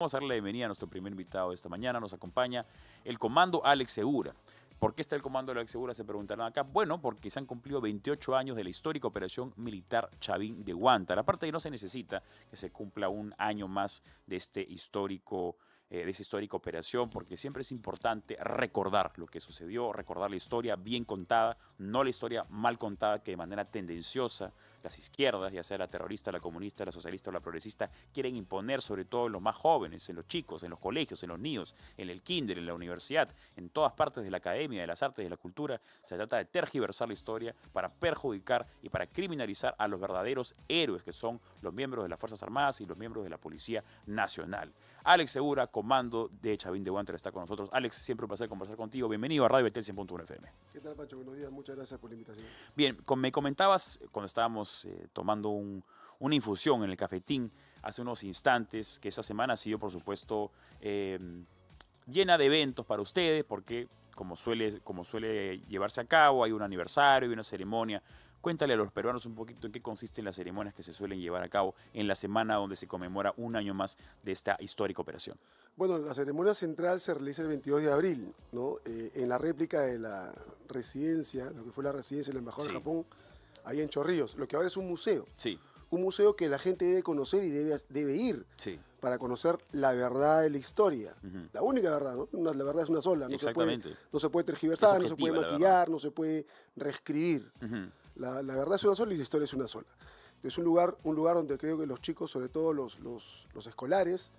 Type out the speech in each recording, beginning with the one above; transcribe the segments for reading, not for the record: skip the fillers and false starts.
Vamos a darle la bienvenida a nuestro primer invitado de esta mañana. Nos acompaña el comando Alex Segura. ¿Por qué está el comando Alex Segura? Se preguntarán acá. Bueno, porque se han cumplido 28 años de la histórica operación militar Chavín de Huántar. Aparte de que no se necesita que se cumpla un año más de esta histórica operación, porque siempre es importante recordar lo que sucedió, recordar la historia bien contada, no la historia mal contada que de manera tendenciosa las izquierdas, ya sea la terrorista, la comunista, la socialista o la progresista, quieren imponer sobre todo en los más jóvenes, en los chicos, en los colegios, en los niños, en el kinder, en la universidad, en todas partes de la academia, de las artes, de la cultura. Se trata de tergiversar la historia para perjudicar y para criminalizar a los verdaderos héroes que son los miembros de las Fuerzas Armadas y los miembros de la Policía Nacional. Alex Segura, comando de Chavín de Huántar, está con nosotros. Alex, siempre un placer conversar contigo. Bienvenido a Radio Betel 100.1 FM. ¿Qué tal, Pancho? Buenos días, muchas gracias por la invitación. Bien, me comentabas cuando estábamos tomando una infusión en el cafetín hace unos instantes que esta semana ha sido, por supuesto, llena de eventos para ustedes, porque como suele llevarse a cabo, hay un aniversario y una ceremonia. Cuéntale a los peruanos un poquito en qué consisten las ceremonias que se suelen llevar a cabo en la semana donde se conmemora un año más de esta histórica operación. Bueno, la ceremonia central se realiza el 22 de abril, ¿no? En la réplica de la residencia, lo que fue la residencia del embajador de Japón, ahí en Chorrillos, lo que ahora es un museo. Sí. Un museo que la gente debe conocer y debe ir para conocer la verdad de la historia. La única verdad, ¿no? La verdad es una sola. Exactamente. No se puede tergiversar, no se puede maquillar, no se puede reescribir. La verdad es una sola y la historia es una sola. Es un lugar donde creo que los chicos, sobre todo los escolares,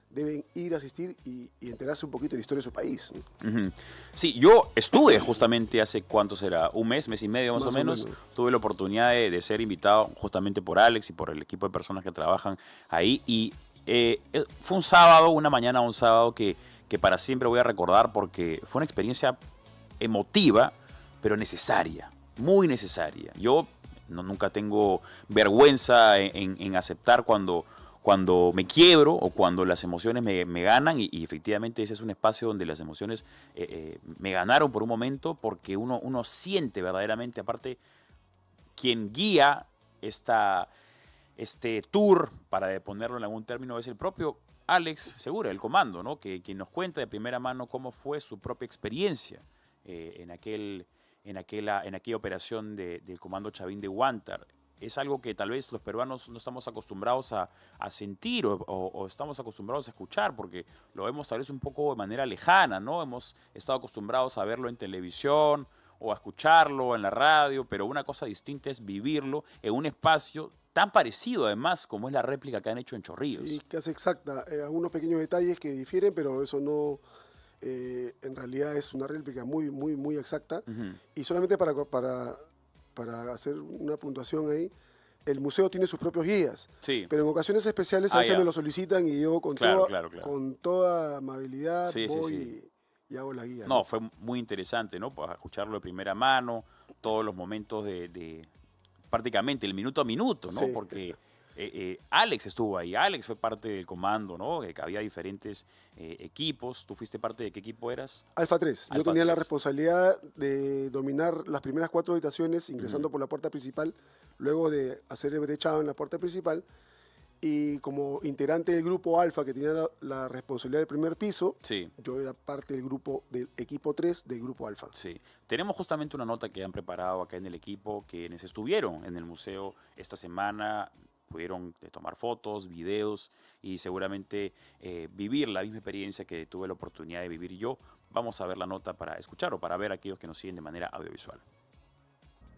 deben ir a asistir y enterarse un poquito de la historia de su país, ¿no? Sí, yo estuve justamente hace, ¿cuánto será? Un mes y medio más o menos. Tuve la oportunidad de ser invitado justamente por Alex y por el equipo de personas que trabajan ahí. Y fue un sábado, una mañana, un sábado que para siempre voy a recordar porque fue una experiencia emotiva, pero necesaria, muy necesaria. Yo nunca tengo vergüenza en aceptar cuando me quiebro o cuando las emociones me ganan y efectivamente ese es un espacio donde las emociones me ganaron por un momento porque uno siente verdaderamente, aparte, quien guía este tour, para ponerlo en algún término, es el propio Alex Segura, el comando, ¿no? Quien nos cuenta de primera mano cómo fue su propia experiencia en aquella operación del comando Chavín de Huántar. Es algo que tal vez los peruanos no estamos acostumbrados a sentir o estamos acostumbrados a escuchar porque lo vemos tal vez un poco de manera lejana, ¿no? Hemos estado acostumbrados a verlo en televisión o a escucharlo en la radio, pero una cosa distinta es vivirlo en un espacio tan parecido además como es la réplica que han hecho en Chorrillos. Sí, casi exacta. Algunos pequeños detalles que difieren, pero eso no... en realidad es una réplica muy exacta. Y solamente para hacer una puntuación ahí, el museo tiene sus propios guías, pero en ocasiones especiales a veces me lo solicitan y yo con toda amabilidad voy y hago la guía. No, fue muy interesante, ¿no? Pues escucharlo de primera mano, todos los momentos de prácticamente el minuto a minuto, ¿no? Porque Alex estuvo ahí, Alex fue parte del comando, ¿no? Que había diferentes equipos. ¿Tú fuiste parte de qué equipo eras? Alfa 3. Yo tenía la responsabilidad de dominar las primeras 4 habitaciones ingresando por la puerta principal, luego de hacer el brechado en la puerta principal. Y como integrante del grupo Alfa, que tenía la responsabilidad del primer piso, yo era parte del equipo 3 del grupo Alfa. Sí. Tenemos justamente una nota que han preparado acá en el equipo, quienes estuvieron en el museo esta semana. Pudieron tomar fotos, videos y seguramente vivir la misma experiencia que tuve la oportunidad de vivir yo. Vamos a ver la nota para escuchar o para ver a aquellos que nos siguen de manera audiovisual.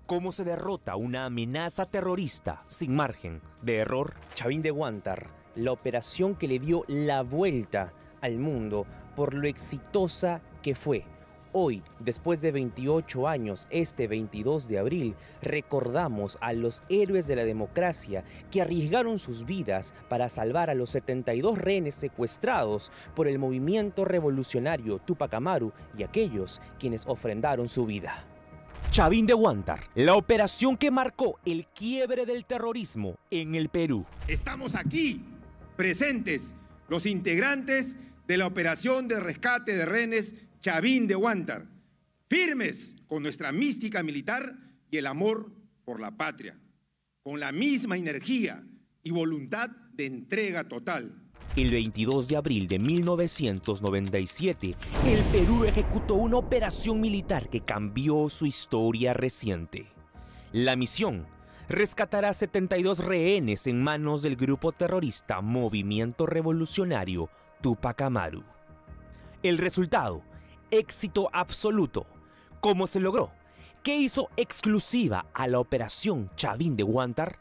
¿Cómo se derrota una amenaza terrorista sin margen de error? Chavín de Huántar, la operación que le dio la vuelta al mundo por lo exitosa que fue. Hoy, después de 28 años, este 22 de abril, recordamos a los héroes de la democracia que arriesgaron sus vidas para salvar a los 72 rehenes secuestrados por el movimiento revolucionario Túpac Amaru y aquellos quienes ofrendaron su vida. Chavín de Huántar, la operación que marcó el quiebre del terrorismo en el Perú. Estamos aquí, presentes, los integrantes de la operación de rescate de rehenes Chavín de Huántar, firmes con nuestra mística militar y el amor por la patria, con la misma energía y voluntad de entrega total. El 22 de abril de 1997, el Perú ejecutó una operación militar que cambió su historia reciente. La misión: rescatar a 72 rehenes en manos del grupo terrorista Movimiento Revolucionario Túpac Amaru. El resultado: éxito absoluto. ¿Cómo se logró? ¿Qué hizo exclusiva a la Operación Chavín de Huántar?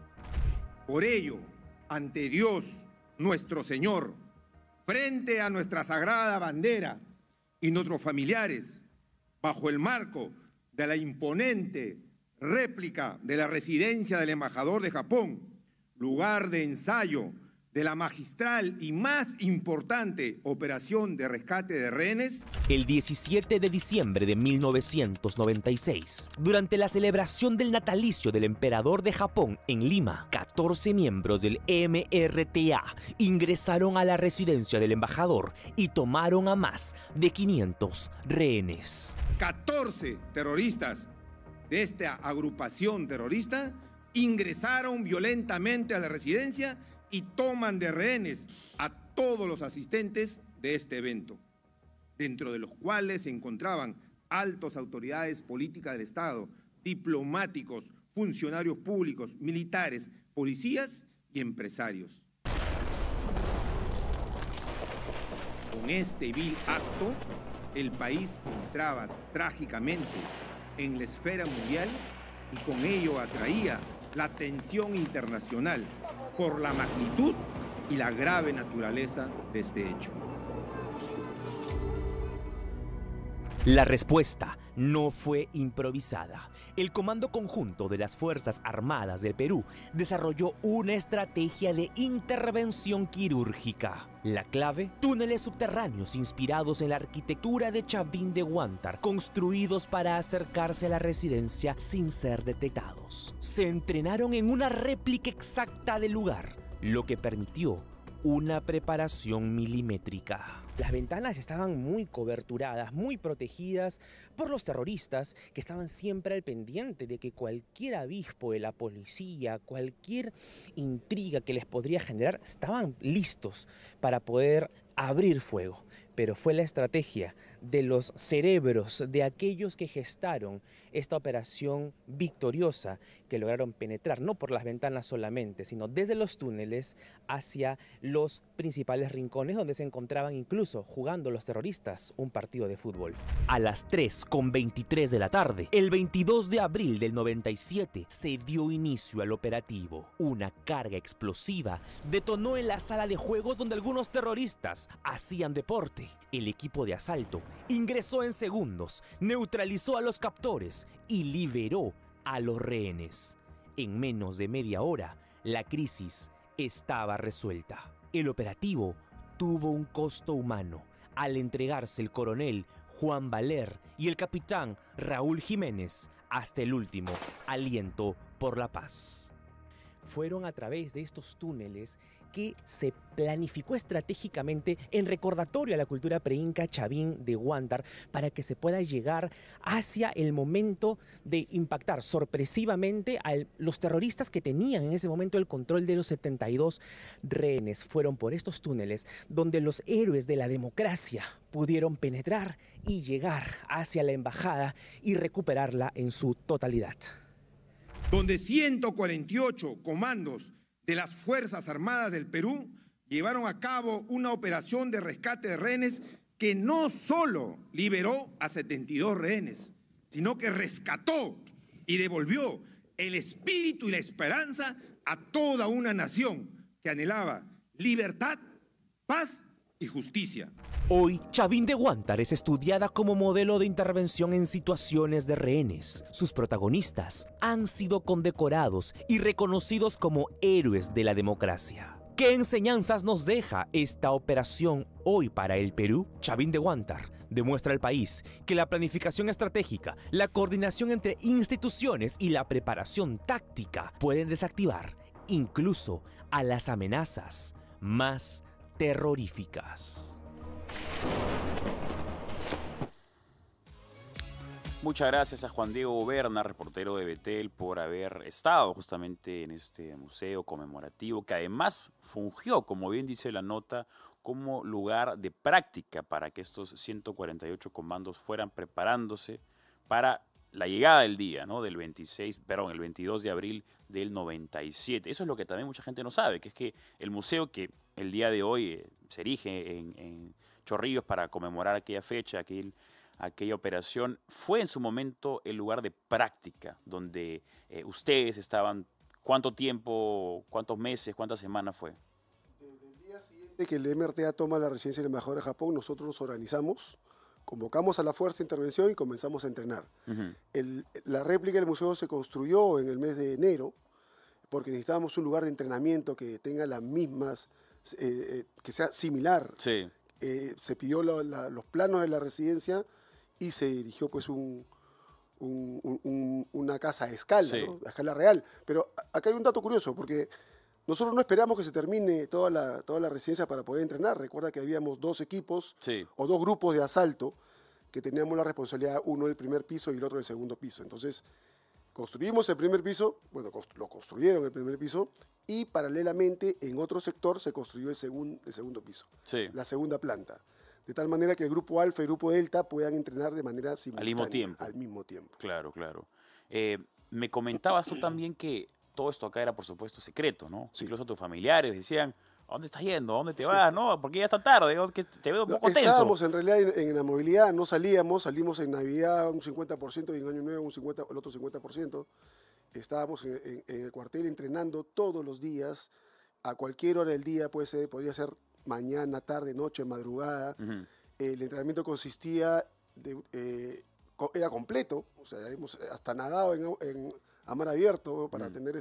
Por ello, ante Dios, nuestro Señor, frente a nuestra sagrada bandera y nuestros familiares, bajo el marco de la imponente réplica de la residencia del embajador de Japón, lugar de ensayo de la magistral y más importante operación de rescate de rehenes. El 17 de diciembre de 1996, durante la celebración del natalicio del emperador de Japón en Lima, 14 miembros del MRTA ingresaron a la residencia del embajador y tomaron a más de 500 rehenes. 14 terroristas de esta agrupación terrorista ingresaron violentamente a la residencia y toman de rehenes a todos los asistentes de este evento, dentro de los cuales se encontraban altas autoridades políticas del Estado, diplomáticos, funcionarios públicos, militares, policías y empresarios. Con este vil acto, el país entraba trágicamente en la esfera mundial y con ello atraía la atención internacional por la magnitud y la grave naturaleza de este hecho. La respuesta no fue improvisada. El Comando Conjunto de las Fuerzas Armadas del Perú desarrolló una estrategia de intervención quirúrgica. La clave: túneles subterráneos inspirados en la arquitectura de Chavín de Huántar, construidos para acercarse a la residencia sin ser detectados. Se entrenaron en una réplica exacta del lugar, lo que permitió una preparación milimétrica. Las ventanas estaban muy coberturadas, muy protegidas por los terroristas, que estaban siempre al pendiente de que cualquier avispo de la policía, cualquier intriga que les podría generar, estaban listos para poder abrir fuego. Pero fue la estrategia de los cerebros de aquellos que gestaron esta operación victoriosa que lograron penetrar, no por las ventanas solamente, sino desde los túneles hacia los principales rincones donde se encontraban incluso jugando los terroristas un partido de fútbol. A las 3:23 de la tarde, el 22 de abril del 97, se dio inicio al operativo. Una carga explosiva detonó en la sala de juegos donde algunos terroristas hacían deporte. El equipo de asalto ingresó en segundos, neutralizó a los captores y liberó a los rehenes. En menos de media hora, la crisis estaba resuelta. El operativo tuvo un costo humano al entregarse el coronel Juan Valer y el capitán Raúl Jiménez hasta el último aliento por la paz. Fueron a través de estos túneles que se planificó estratégicamente en recordatorio a la cultura preinca Chavín de Huántar para que se pueda llegar hacia el momento de impactar sorpresivamente a los terroristas que tenían en ese momento el control de los 72 rehenes. Fueron por estos túneles donde los héroes de la democracia pudieron penetrar y llegar hacia la embajada y recuperarla en su totalidad. Donde 148 comandos de las Fuerzas Armadas del Perú llevaron a cabo una operación de rescate de rehenes que no solo liberó a 72 rehenes, sino que rescató y devolvió el espíritu y la esperanza a toda una nación que anhelaba libertad, paz y justicia. Hoy, Chavín de Huántar es estudiada como modelo de intervención en situaciones de rehenes. Sus protagonistas han sido condecorados y reconocidos como héroes de la democracia. ¿Qué enseñanzas nos deja esta operación hoy para el Perú? Chavín de Huántar demuestra al país que la planificación estratégica, la coordinación entre instituciones y la preparación táctica pueden desactivar incluso a las amenazas más terroríficas. Muchas gracias a Juan Diego Berna, reportero de Betel, por haber estado justamente en este museo conmemorativo, que además fungió, como bien dice la nota, como lugar de práctica para que estos 148 comandos fueran preparándose para la llegada del día, ¿no? El 22 de abril del 97. Eso es lo que también mucha gente no sabe, que es que el museo que el día de hoy se erige en Chorrillos para conmemorar aquella fecha, aquella operación, fue en su momento el lugar de práctica donde ustedes estaban. ¿Cuánto tiempo, cuántos meses, cuántas semanas fue? Desde el día siguiente que el MRTA toma la residencia del embajador de Japón, nosotros nos organizamos, convocamos a la fuerza de intervención y comenzamos a entrenar. La réplica del museo se construyó en el mes de enero porque necesitábamos un lugar de entrenamiento que tenga las mismas, que sea similar. Sí. Se pidió los planos de la residencia y se erigió pues una casa a escala, Sí. ¿no? A escala real. Pero acá hay un dato curioso, porque nosotros no esperamos que se termine toda la residencia para poder entrenar. Recuerda que habíamos 2 equipos Sí. o 2 grupos de asalto que teníamos la responsabilidad, uno del primer piso y el otro del segundo piso. Entonces, construimos el primer piso, bueno, lo construyeron el primer piso, y paralelamente en otro sector se construyó el segundo piso, Sí. la segunda planta. De tal manera que el grupo Alfa y el grupo Delta puedan entrenar de manera simultánea. Al mismo tiempo. Claro, claro. Me comentabas tú también que todo esto acá era, por supuesto, secreto, ¿no? Sí. Incluso tus familiares decían, ¿a dónde estás yendo? ¿A dónde te Sí. vas? ¿No? Porque ya está tarde, que te veo un poco tenso. Estábamos en realidad en la movilidad, no salimos en Navidad un 50% y en Año Nuevo el otro 50%. Estábamos en el cuartel entrenando todos los días, a cualquier hora del día, podía ser mañana, tarde, noche, madrugada. Ujú. El entrenamiento consistía, era completo, o sea, hemos hasta nadado a mar abierto para tener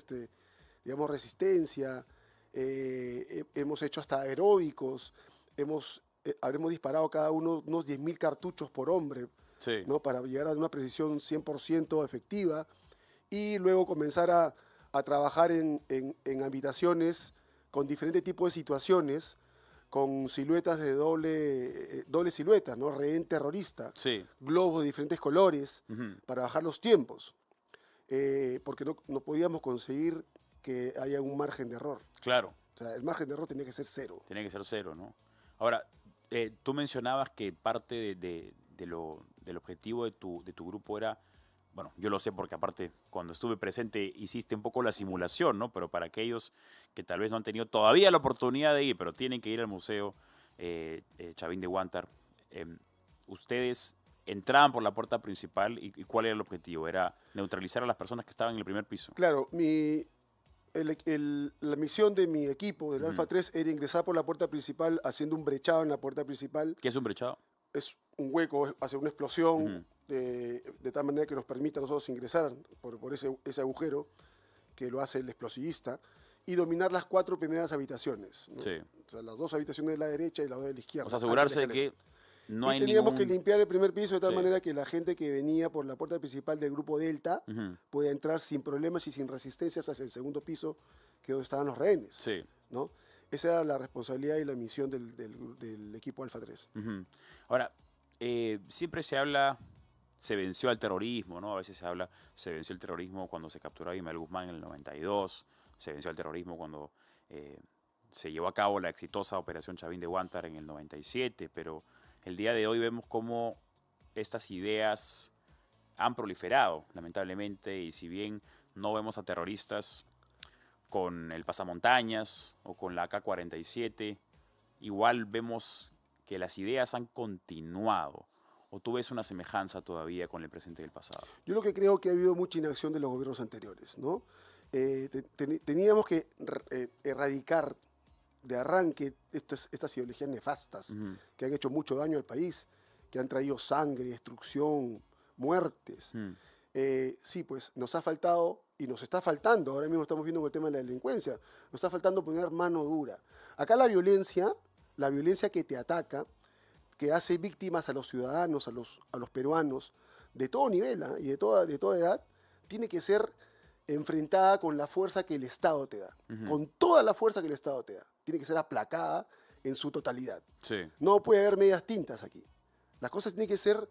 digamos, resistencia. Hemos hecho hasta aeróbicos, habremos disparado cada uno unos 10.000 cartuchos por hombre, Sí. ¿no? Para llegar a una precisión 100% efectiva y luego comenzar a trabajar en habitaciones con diferentes tipos de situaciones, con siluetas de doble silueta, ¿no? Rehén terrorista, Sí. globos de diferentes colores, Ujú. para bajar los tiempos, porque no podíamos conseguir que haya un margen de error. Claro. O sea, el margen de error tenía que ser 0. Tiene que ser 0, ¿no? Ahora, tú mencionabas que parte del objetivo de tu grupo era, bueno, yo lo sé porque aparte cuando estuve presente hiciste un poco la simulación, ¿no? Pero para aquellos que tal vez no han tenido todavía la oportunidad de ir, pero tienen que ir al Museo Chavín de Huántar, ustedes entraban por la puerta principal y ¿cuál era el objetivo? Era neutralizar a las personas que estaban en el primer piso. Claro, la misión de mi equipo, del Alfa 3, era ingresar por la puerta principal haciendo un brechado en la puerta principal. ¿Qué es un brechado? Es un hueco, hacer una explosión, de tal manera que nos permita a nosotros ingresar por ese agujero que lo hace el explosivista y dominar las 4 primeras habitaciones, ¿no? Sí. O sea, las 2 habitaciones de la derecha y las 2 de la izquierda. O sea, asegurarse de antes la que no y hay teníamos ningún... que limpiar el primer piso de tal Sí. manera que la gente que venía por la puerta principal del grupo Delta Ujú. pueda entrar sin problemas y sin resistencias hacia el segundo piso, que es donde estaban los rehenes, Sí. ¿no? Esa era la responsabilidad y la misión del equipo Alfa 3. Ujú. Ahora, siempre se habla, se venció al terrorismo, ¿no? A veces se habla, se venció el terrorismo cuando se capturó a Ismael Guzmán en el 92, se venció al terrorismo cuando se llevó a cabo la exitosa Operación Chavín de Huántar en el 97, pero el día de hoy vemos cómo estas ideas han proliferado, lamentablemente, y si bien no vemos a terroristas con el pasamontañas o con la AK-47, igual vemos que las ideas han continuado. ¿O tú ves una semejanza todavía con el presente y el pasado? Yo lo que creo que ha habido mucha inacción de los gobiernos anteriores, ¿no? Teníamos que erradicar de arranque estas ideologías nefastas que han hecho mucho daño al país, que han traído sangre, destrucción, muertes. Sí, pues nos ha faltado y nos está faltando, ahora mismo estamos viendo con el tema de la delincuencia, nos está faltando poner mano dura. Acá la violencia que te ataca, que hace víctimas a los ciudadanos, a los peruanos, de todo nivel, ¿eh? Y de toda edad, tiene que ser enfrentada con la fuerza que el Estado te da, con toda la fuerza que el Estado te da. Tiene que ser aplacada en su totalidad. Sí. No puede haber medias tintas aquí. Las cosas tienen que ser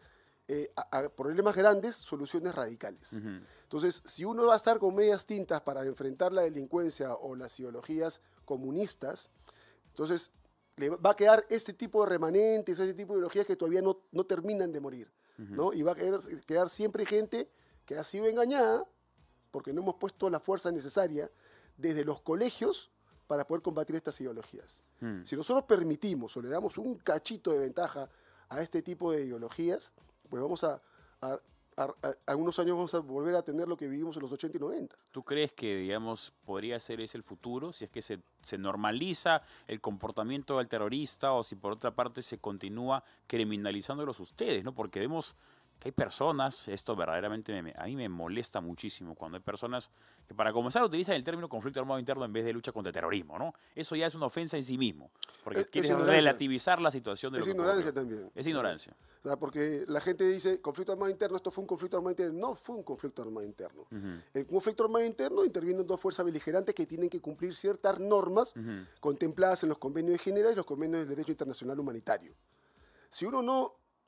a problemas grandes soluciones radicales. Entonces, si uno va a estar con medias tintas para enfrentar la delincuencia o las ideologías comunistas, entonces le va a quedar este tipo de remanentes, este tipo de ideologías que todavía no terminan de morir, ¿no? Y va a quedar siempre gente que ha sido engañada porque no hemos puesto la fuerza necesaria desde los colegios para poder combatir estas ideologías. Si nosotros permitimos o le damos un cachito de ventaja a este tipo de ideologías, pues vamos a unos años vamos a volver a tener lo que vivimos en los 80 y 90. ¿Tú crees que, digamos, podría ser ese el futuro? Si es que se normaliza el comportamiento del terrorista o si por otra parte se continúa criminalizándolos ustedes, ¿no? Porque vemos que hay personas, esto verdaderamente a mí me molesta muchísimo, cuando hay personas que para comenzar utilizan el término conflicto armado interno en vez de lucha contra el terrorismo, ¿no? Eso ya es una ofensa en sí mismo, porque quieres relativizar la situación de lo que ocurrió. Es ignorancia también. Es ignorancia. O sea, porque la gente dice, conflicto armado interno, esto fue un conflicto armado interno. No fue un conflicto armado interno. El conflicto armado interno intervienen dos fuerzas beligerantes que tienen que cumplir ciertas normas contempladas en los convenios de Ginebra y los convenios del derecho internacional humanitario.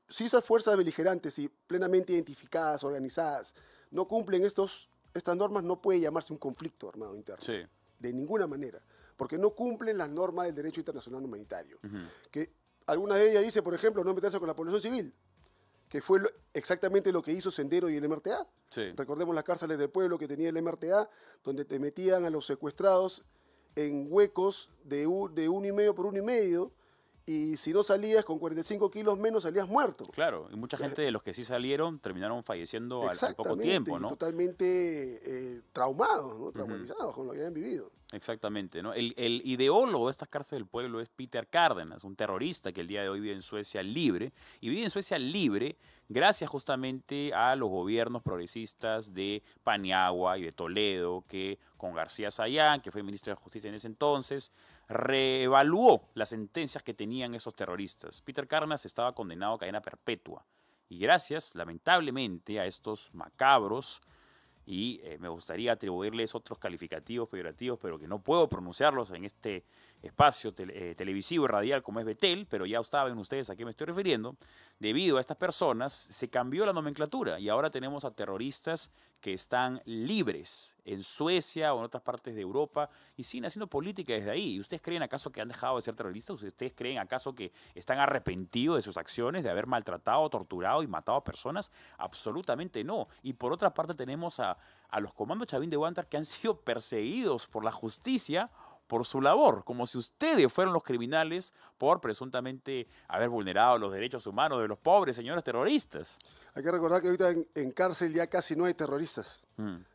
Si esas fuerzas beligerantes y plenamente identificadas, organizadas, no cumplen estas normas, no puede llamarse un conflicto armado interno. Sí. De ninguna manera. Porque no cumplen las normas del derecho internacional humanitario. Que alguna de ellas dice, por ejemplo, no meterse con la población civil, que fue exactamente lo que hizo Sendero y el MRTA. Sí. Recordemos las cárceles del pueblo que tenía el MRTA, donde te metían a los secuestrados en huecos de 1,5 por 1,5, y si no salías con 45 kilos menos, salías muerto. Claro, y mucha gente de los que sí salieron terminaron falleciendo al poco tiempo, ¿no? Y totalmente traumados, ¿no? Traumatizados con lo que habían vivido. Exactamente, ¿no? El ideólogo de estas cárceles del pueblo es Peter Cárdenas, un terrorista que el día de hoy vive en Suecia libre, y vive en Suecia libre gracias justamente a los gobiernos progresistas de Paniagua y de Toledo, que con García Sayán, que fue ministro de Justicia en ese entonces, reevaluó las sentencias que tenían esos terroristas. Peter Cárdenas estaba condenado a cadena perpetua, y gracias, lamentablemente, a estos macabros, y me gustaría atribuirles otros calificativos peyorativos, pero que no puedo pronunciarlos en este espacio televisivo y radial como es Betel, pero ya saben ustedes a qué me estoy refiriendo. Debido a estas personas se cambió la nomenclatura y ahora tenemos a terroristas que están libres en Suecia o en otras partes de Europa y siguen haciendo política desde ahí. ¿Y ustedes creen acaso que han dejado de ser terroristas? ¿Ustedes creen acaso que están arrepentidos de sus acciones, de haber maltratado, torturado y matado a personas? Absolutamente no. Y por otra parte tenemos a los comandos Chavín de Huántar que han sido perseguidos por la justicia por su labor, como si ustedes fueran los criminales por presuntamente haber vulnerado los derechos humanos de los pobres señores terroristas. Hay que recordar que ahorita en cárcel ya casi no hay terroristas,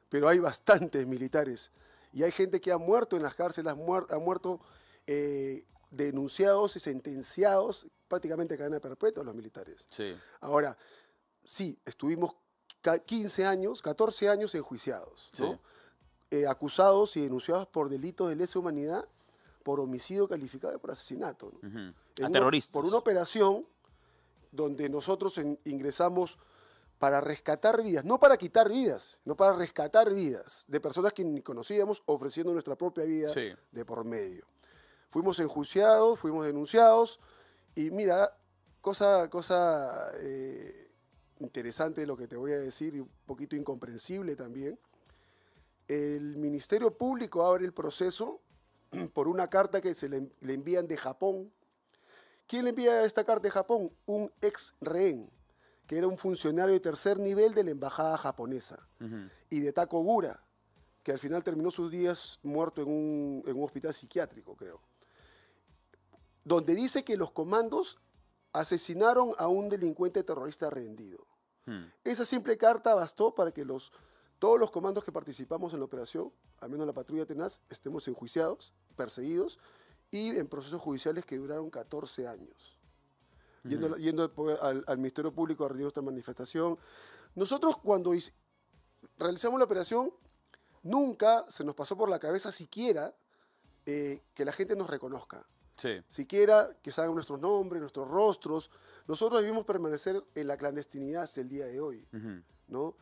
pero hay bastantes militares. Y hay gente que ha muerto en las cárceles, ha muerto denunciados y sentenciados prácticamente a cadena perpetua los militares. Sí. Ahora, sí, estuvimos 15 años, 14 años enjuiciados, ¿no? Sí. Acusados y denunciados por delitos de lesa humanidad, por homicidio calificado y por asesinato, ¿no? A terroristas. Por una operación donde nosotros ingresamos para rescatar vidas, no para quitar vidas, no para rescatar vidas de personas que ni conocíamos, ofreciendo nuestra propia vida de por medio. Fuimos enjuiciados, fuimos denunciados y mira, cosa interesante lo que te voy a decir y un poquito incomprensible también. El Ministerio Público abre el proceso por una carta que le envían de Japón. ¿Quién le envía esta carta de Japón? Un ex rehén, que era un funcionario de tercer nivel de la embajada japonesa, y de Takogura, que al final terminó sus días muerto en un hospital psiquiátrico, creo. Donde dice que los comandos asesinaron a un delincuente terrorista rendido. Esa simple carta bastó para que todos los comandos que participamos en la operación, al menos la patrulla tenaz, estemos enjuiciados, perseguidos y en procesos judiciales que duraron 14 años. Yendo al Ministerio Público a rendir nuestra manifestación. Nosotros cuando realizamos la operación, nunca se nos pasó por la cabeza siquiera que la gente nos reconozca. Sí. Siquiera que salgan nuestros nombres, nuestros rostros. Nosotros debimos permanecer en la clandestinidad hasta el día de hoy, ¿no?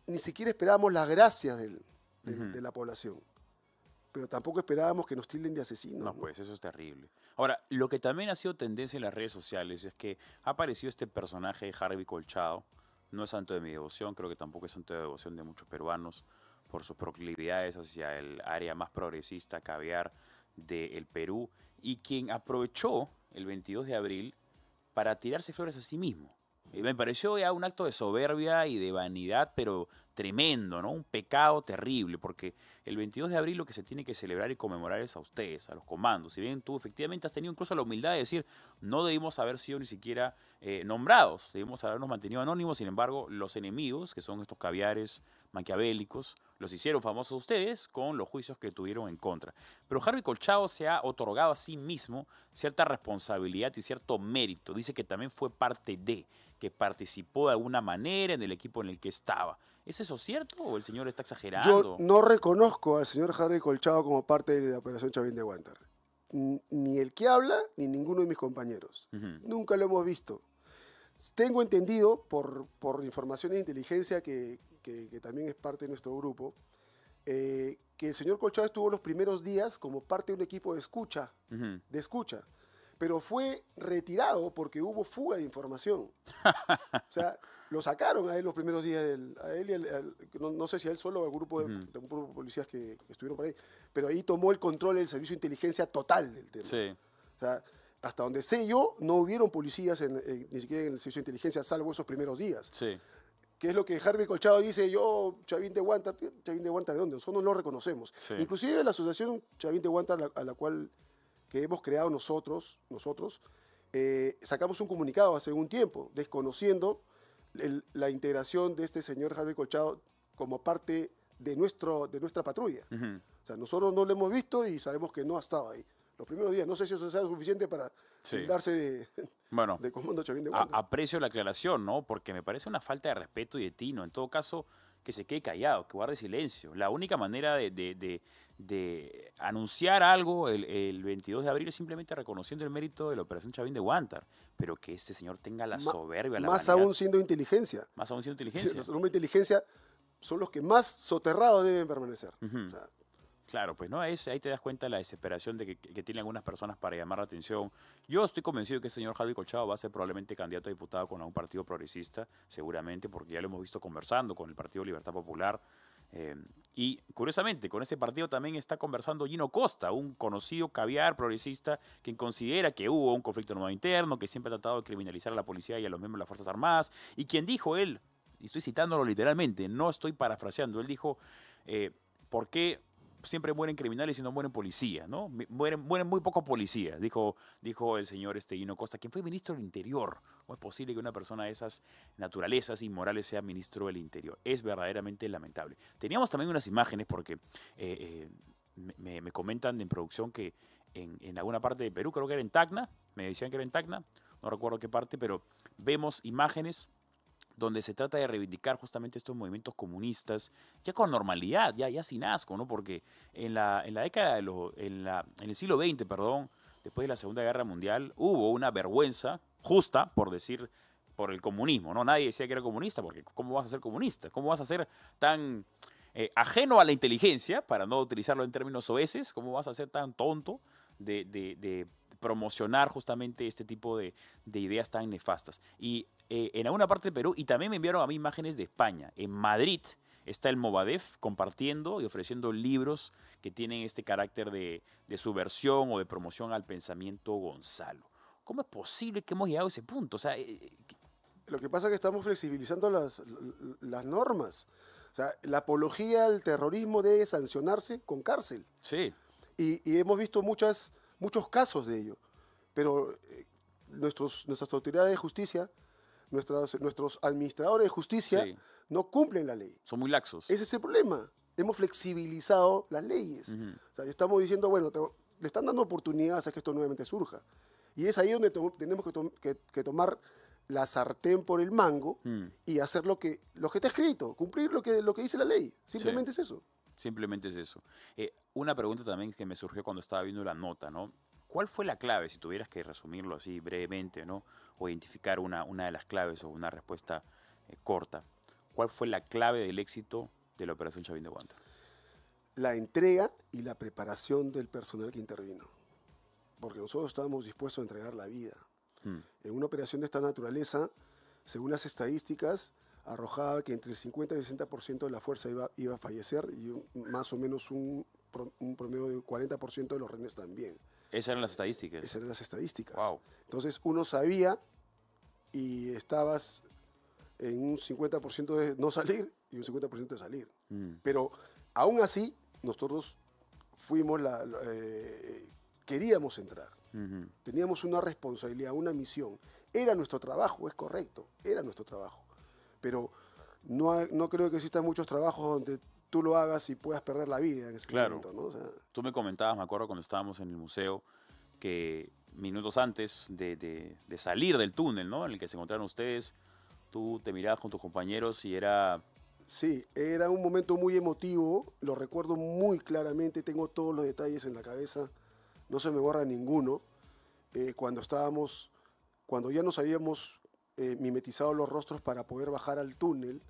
Ni siquiera esperábamos las gracias de la población. pero tampoco esperábamos que nos tilden de asesinos. No, pues eso es terrible. Ahora, lo que también ha sido tendencia en las redes sociales es que ha aparecido este personaje de Harvey Colchado. No es santo de mi devoción, creo que tampoco es santo de devoción de muchos peruanos por sus proclividades hacia el área más progresista, caviar del Perú, y quien aprovechó el 22 de abril para tirarse flores a sí mismo. Me pareció ya un acto de soberbia y de vanidad, pero tremendo, ¿no? Un pecado terrible, porque el 22 de abril lo que se tiene que celebrar y conmemorar es a ustedes, a los comandos. Si bien tú efectivamente has tenido incluso la humildad de decir, no debimos haber sido ni siquiera nombrados, debimos habernos mantenido anónimos, sin embargo, los enemigos, que son estos caviares maquiavélicos, los hicieron famosos a ustedes con los juicios que tuvieron en contra. Pero Harvey Colchado se ha otorgado a sí mismo cierta responsabilidad y cierto mérito. Dice que también fue parte de, que participó de alguna manera en el equipo en el que estaba. ¿Es eso cierto o el señor está exagerando? Yo no reconozco al señor Harvey Colchado como parte de la Operación Chavín de Huántar. Ni el que habla, ni ninguno de mis compañeros. Nunca lo hemos visto. Tengo entendido, por informaciones de inteligencia que también es parte de nuestro grupo, que el señor Colchado estuvo los primeros días como parte de un equipo de escucha, pero fue retirado porque hubo fuga de información. O sea, lo sacaron a él los primeros días, a él y no sé si a él solo o al grupo de un grupo de policías que estuvieron por ahí, pero ahí tomó el control del servicio de inteligencia total del tema. Sí. O sea, hasta donde sé yo, no hubieron policías ni siquiera en el servicio de inteligencia, salvo esos primeros días. Sí. Que es lo que Harvey Colchado dice, yo, Chavín de Huántar, ¿de dónde? Nosotros no lo reconocemos. Sí. Inclusive la asociación Chavín de Huántar, a la cual que hemos creado nosotros sacamos un comunicado hace un tiempo, desconociendo la integración de este señor Harvey Colchado como parte de nuestra patrulla. O sea, nosotros no lo hemos visto y sabemos que no ha estado ahí. Los primeros días, no sé si eso sea suficiente para darse de Comando Chavín de Huántar. Aprecio la aclaración, ¿no? Porque me parece una falta de respeto y de tino. En todo caso, que se quede callado, que guarde silencio. La única manera de anunciar algo el 22 de abril es simplemente reconociendo el mérito de la Operación Chavín de Huántar. Pero que este señor tenga la soberbia, la más vanidad. aún siendo inteligencia. Más aún siendo inteligencia. Los hombres de inteligencia son los que más soterrados deben permanecer. O sea, claro, pues no, ahí te das cuenta de la desesperación que tienen algunas personas para llamar la atención. Yo estoy convencido de que el señor Harvey Colchado va a ser probablemente candidato a diputado con algún partido progresista, seguramente, porque ya lo hemos visto conversando con el Partido Libertad Popular. Y curiosamente, con este partido también está conversando Gino Costa, un conocido caviar progresista, quien considera que hubo un conflicto armado interno, que siempre ha tratado de criminalizar a la policía y a los miembros de las Fuerzas Armadas, y quien dijo él, y estoy citándolo literalmente, no estoy parafraseando, él dijo, ¿por qué siempre mueren criminales y no mueren policías, ¿no? Mueren muy pocos policías, dijo el señor Gino Costa, quien fue ministro del Interior. ¿Cómo es posible que una persona de esas naturalezas inmorales sea ministro del Interior? Es verdaderamente lamentable. Teníamos también unas imágenes porque me comentan en producción que en alguna parte de Perú, creo que era en Tacna, me decían que era en Tacna, no recuerdo qué parte, pero vemos imágenes donde se trata de reivindicar justamente estos movimientos comunistas, ya con normalidad, ya sin asco, ¿no? Porque en la década en el siglo XX, perdón, después de la Segunda Guerra Mundial, hubo una vergüenza justa, por decir, por el comunismo, ¿no? Nadie decía que era comunista, porque ¿cómo vas a ser comunista? ¿Cómo vas a ser tan ajeno a la inteligencia, para no utilizarlo en términos soeces? ¿Cómo vas a ser tan tonto de promocionar justamente este tipo de ideas tan nefastas? Y en alguna parte del Perú, y también me enviaron a mí imágenes de España. En Madrid está el Movadef compartiendo y ofreciendo libros que tienen este carácter de subversión o de promoción al pensamiento Gonzalo. ¿Cómo es posible que hemos llegado a ese punto? O sea, lo que pasa es que estamos flexibilizando las normas. O sea, la apología al terrorismo debe sancionarse con cárcel. Sí. Y hemos visto muchos casos de ello. Pero nuestras autoridades de justicia, nuestros administradores de justicia, no cumplen la ley. Son muy laxos. Ese es el problema. Hemos flexibilizado las leyes. O sea, estamos diciendo, bueno, le están dando oportunidades a que esto nuevamente surja. Y es ahí donde tenemos que tomar la sartén por el mango y hacer lo que está escrito, cumplir lo que dice la ley. Simplemente es eso. Simplemente es eso. Una pregunta también que me surgió cuando estaba viendo la nota, ¿no? ¿Cuál fue la clave, si tuvieras que resumirlo así brevemente, ¿no? O identificar una de las claves o una respuesta corta? ¿Cuál fue la clave del éxito de la Operación Chavín de Huántar? la entrega y la preparación del personal que intervino. Porque nosotros estábamos dispuestos a entregar la vida. En una operación de esta naturaleza, según las estadísticas, arrojaba que entre el 50 y el 60% de la fuerza iba a fallecer y más o menos un promedio del 40% de los rehenes también. Esas eran las estadísticas. Esas eran las estadísticas. Wow. Entonces uno sabía y estabas en un 50% de no salir y un 50% de salir. Pero aún así, nosotros fuimos queríamos entrar. Teníamos una responsabilidad, una misión. Era nuestro trabajo, es correcto, era nuestro trabajo. Pero no creo que existan muchos trabajos donde tú lo hagas y puedas perder la vida en ese momento, ¿no? O sea, tú me comentabas, me acuerdo cuando estábamos en el museo, que minutos antes de salir del túnel, ¿no?, en el que se encontraron ustedes, tú te mirabas con tus compañeros y era... Sí, era un momento muy emotivo, lo recuerdo muy claramente, tengo todos los detalles en la cabeza, no se me borra ninguno. Cuando ya nos habíamos mimetizado los rostros para poder bajar al túnel,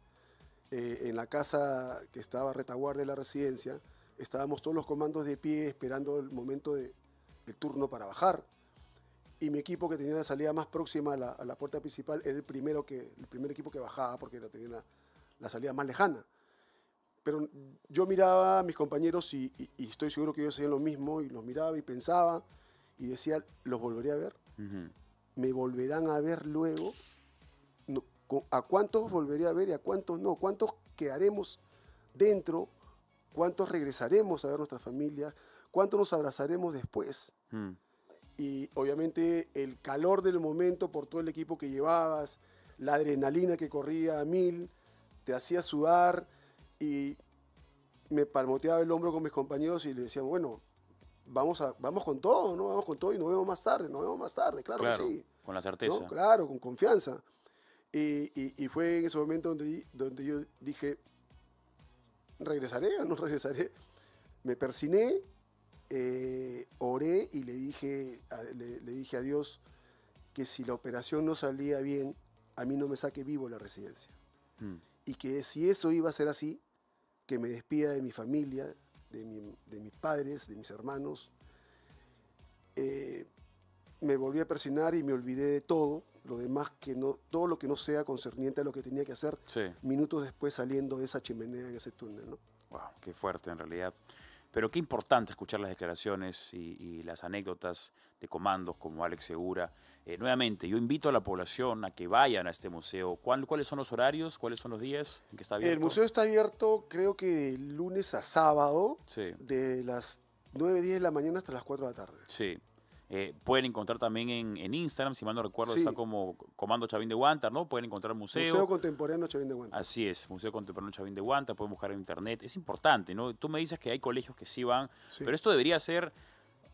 en la casa que estaba a retaguardia de la residencia, estábamos todos los comandos de pie esperando el momento del turno para bajar. Y mi equipo, que tenía la salida más próxima a la puerta principal, era el primer equipo que bajaba porque tenía la salida más lejana. Pero yo miraba a mis compañeros y estoy seguro que ellos hacían lo mismo, y los miraba y pensaba y decía, ¿los volveré a ver? ¿Me volverán a ver luego? No, ¿a cuántos volveré a ver y a cuántos no? ¿Cuántos quedaremos dentro? ¿Cuántos regresaremos a ver nuestras familias? ¿Cuántos nos abrazaremos después? Y obviamente el calor del momento por todo el equipo que llevabas, la adrenalina que corría a 1000, te hacía sudar, y me palmoteaba el hombro con mis compañeros y le decíamos, bueno, vamos con todo, ¿no? Vamos con todo y nos vemos más tarde, claro que sí. Con la certeza. ¿No? Claro, con confianza. Y fue en ese momento donde yo dije, ¿regresaré o no regresaré? Me persiné, oré y le dije a Dios que si la operación no salía bien, a mí no me saque vivo de la residencia. Y que si eso iba a ser así, que me despida de mi familia, de mis padres, de mis hermanos. Me volví a persignar y me olvidé de todo, lo demás todo lo que no sea concerniente a lo que tenía que hacer, minutos después saliendo de esa chimenea en ese túnel, ¿no? Wow, qué fuerte en realidad. Pero qué importante escuchar las declaraciones y las anécdotas de comandos como Alex Segura. Nuevamente, yo invito a la población a que vayan a este museo. ¿Cuáles son los horarios? ¿Cuáles son los días en que está abierto? El museo está abierto, creo que lunes a sábado, de las 9:10 de la mañana hasta las 4 de la tarde. Sí. Pueden encontrar también en Instagram, si mal no recuerdo, está como Comando Chavín de Huántar, ¿no? Pueden encontrar el museo. Museo Contemporáneo Chavín de Huántar. Así es, Museo Contemporáneo Chavín de Huántar, pueden buscar en internet. Es importante, ¿no? Tú me dices que hay colegios que sí van, pero esto debería ser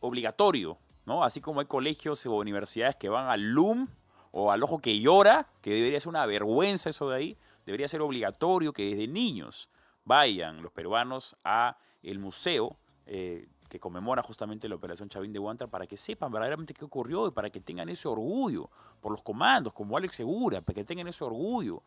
obligatorio, ¿no? Así como hay colegios o universidades que van al LUM o al Ojo que Llora, que debería ser una vergüenza eso de ahí, debería ser obligatorio que desde niños vayan los peruanos a el museo que conmemora justamente la Operación Chavín de Huántar, para que sepan verdaderamente qué ocurrió y para que tengan ese orgullo por los comandos, como Alex Segura, para que tengan ese orgullo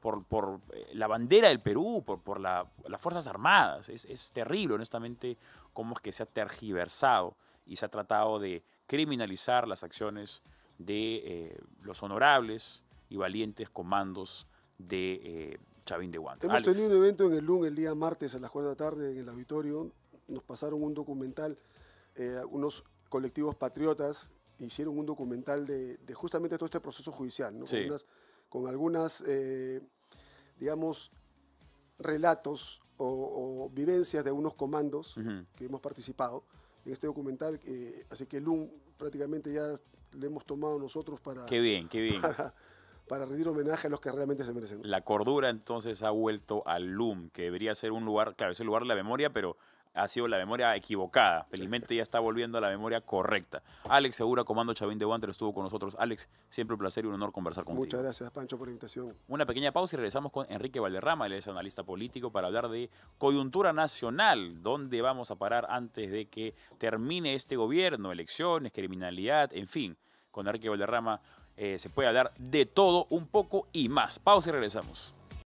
por la bandera del Perú, por las Fuerzas Armadas. Es terrible, honestamente, cómo es que se ha tergiversado y se ha tratado de criminalizar las acciones de los honorables y valientes comandos de Chavín de Huántar. Hemos tenido un evento en el LUN el día martes a las 4 de la tarde en el auditorio. Nos pasaron un documental, unos colectivos patriotas hicieron un documental de justamente todo este proceso judicial, ¿no? Con algunas digamos, relatos o vivencias de algunos comandos que hemos participado en este documental. Así que el LUN prácticamente ya le hemos tomado nosotros para... Qué bien. Para rendir homenaje a los que realmente se merecen. La cordura entonces ha vuelto al LUM, que debería ser un lugar, claro, es el lugar de la memoria, pero ha sido la memoria equivocada. Felizmente ya está volviendo a la memoria correcta. Alex Segura, Comando Chavín de Huántar, estuvo con nosotros. Alex, siempre un placer y un honor conversar contigo. Muchas gracias, Pancho, por la invitación. Una pequeña pausa y regresamos con Enrique Valderrama, él es analista político, para hablar de coyuntura nacional, dónde vamos a parar antes de que termine este gobierno, elecciones, criminalidad, en fin. Con Enrique Valderrama se puede hablar de todo, un poco y más. Pausa y regresamos.